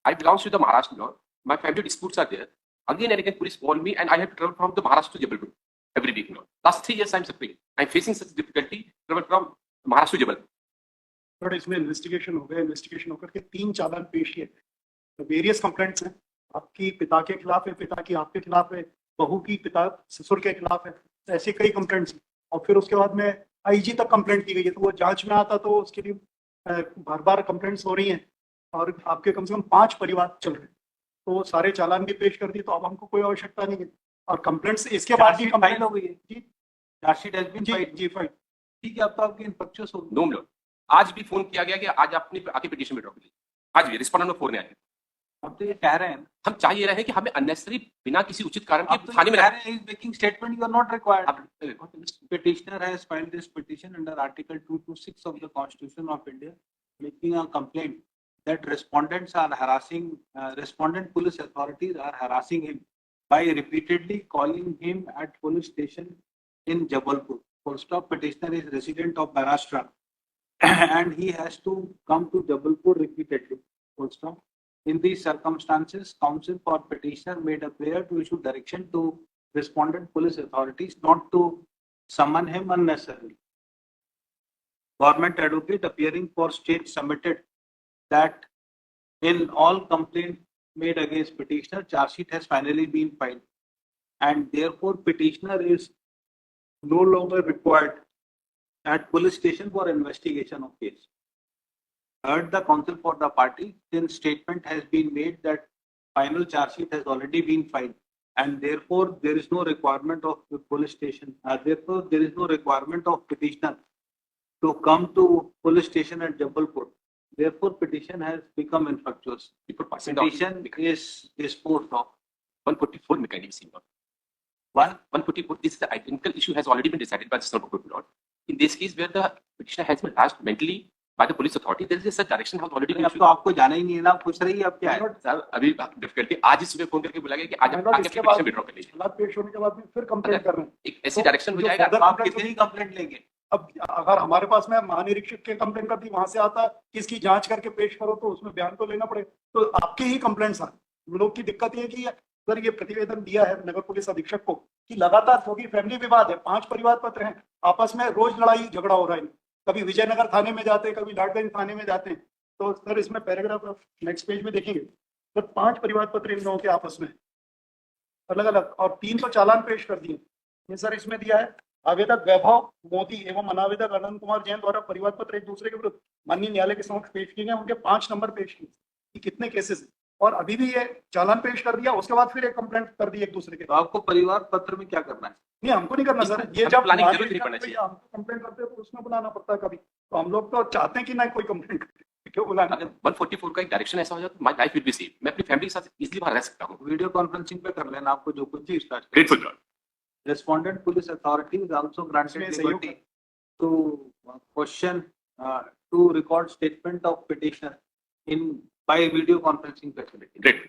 I belong to the Maharashtra now. My family disputes are there. Again and again, police call me, and I have to travel from the Maharashtra to Jabalpur every week now. Last 3 years, I'm suffering. I'm facing such difficulty travel from Maharashtra to Jabalpur. But इसमें investigation हो गया, investigation होकर के 3 चालान पेश किए, various complaints हैं, आपकी पिता के खिलाफ है, पिता की आपके खिलाफ है, बहू की पिता ससुर के खिलाफ है, ऐसे कई कंप्लेंट्स। और फिर उसके बाद में आईजी तक कंप्लेंट की गई है, तो वो जांच में आता तो उसके लिए बार बार कंप्लेंट्स हो रही हैं और आपके कम से कम 5 परिवार चल रहे हैं, तो सारे चालान भी पेश कर दिए, तो अब हमको कोई आवश्यकता नहीं है। और कंप्लेंट्स इसके बाद भी फाइल हो गई है जी, चार्जशीट हैज बीन फाइल्ड जी फाइल। ठीक है, अब तो आपकी इन्फेक्शियस हो गई। नो मिलो, आज भी फोन किया गया कि आज आपने आके पिटीशन विड्रॉ कर ली। आज भी रिस्पॉन्डेंट में फोन आया। अब तो ये कह रहे हैं, हम चाह ये रहे हैं कि हमें अननेसेसरी बिना किसी उचित कारण के अब तो थाने में कह रहे हैं, is making statement, you are not required. अब Petitioner has filed this petition under Article 226 of the Constitution of India, making a complaint that respondents are harassing, respondent police authorities are harassing him by repeatedly calling him at police station in Jabalpur. Full stop. Petitioner is resident of Maharashtra and he has to come to Jabalpur repeatedly. Full stop. In these circumstances, counsel for petitioner made a prayer to issue direction to respondent police authorities not to summon him unnecessarily. Government advocate appearing for state submitted that in all complaints made against petitioner, charge sheet has finally been filed, and therefore petitioner is no longer required at police station for investigation of case. Heard the counsel for the party, since statement has been made that final charge sheet has already been filed, and therefore there is no requirement of the police station. Therefore, there is no requirement of petitioner to come to police station at Jabalpur. Therefore, petition has become infructuous. people passing down Petition is disposed of. 144 mechanism. One, 144, this is the identical issue has already been decided by the Supreme Court. Lord. In this case, where the petitioner has been asked mentally by the police authority, there is a such direction has already been अब issued. तो आपको जाना ही नहीं है ना, पूछ रही है अब क्या है? सर अभी डिफिकल्टी आज ही सुबह फोन करके बोला गया कि आज आप आके इसके बाद पिटीशन विड्रॉ कर लीजिए। हालात पेश होने के बाद भी फिर कंप्लेंट कर रहे हैं। एक ऐसी डायरेक्शन हो जाएगा। तो आप कितनी कंप्लेंट लेंगे? अब अगर हमारे पास में महानिरीक्षक के कंप्लेंट करती वहां से आता कि इसकी जांच करके पेश करो, तो उसमें बयान तो लेना पड़ेगा। तो आपके ही कंप्लेंट्स आ लोग की दिक्कत ये कि सर ये प्रतिवेदन दिया है नगर पुलिस अधीक्षक को कि लगातार, क्योंकि फैमिली विवाद है, 5 परिवार पत्र हैं, आपस में रोज लड़ाई झगड़ा हो रहा है, कभी विजयनगर थाने में जाते हैं, कभी लाडगंज थाने में जाते हैं। तो सर इसमें पैराग्राफ नेक्स्ट पेज में देखेंगे तो 5 परिवार पत्र इन लोगों के आपस में अलग अलग, और 3 तो चालान पेश कर दिए। ये सर इसमें दिया है, आवेदक वैभव मोदी एवं अनावेदक अनंत कुमार जैन द्वारा परिवार पत्र एक दूसरे के विरुद्ध माननीय न्यायालय के समक्ष पेश किए गए, उनके 5 नंबर पेश किए कि कितने केसेस हैं, और अभी भी ये चालान पेश कर दिया, उसके बाद फिर एक कंप्लेंट कर दी एक दूसरे के। तो आपको परिवार पत्र में क्या करना है? नहीं, हमको नहीं करना सर, ये हम जब प्लानिंग जरूर नहीं पड़ना चाहिए। हमको कंप्लेंट करते हैं तो उसमें बुलाना पड़ता है कभी, तो हम लोग तो चाहते हैं कि ना कोई कंप्लेंट क्यों बुलाना। अगर 144 का एक डायरेक्शन ऐसा हो जाए तो my life will be safe, मैं अपनी फैमिली के साथ इजीली बाहर रह सकता हूं। वीडियो कॉन्फ्रेंसिंग पे कर लेना, आपको जो कुछ start. Grateful Lord. Respondent police authority is also granted इसमें liberty सहयोग to question, to record statement of petitioner in by video conferencing facility. Great.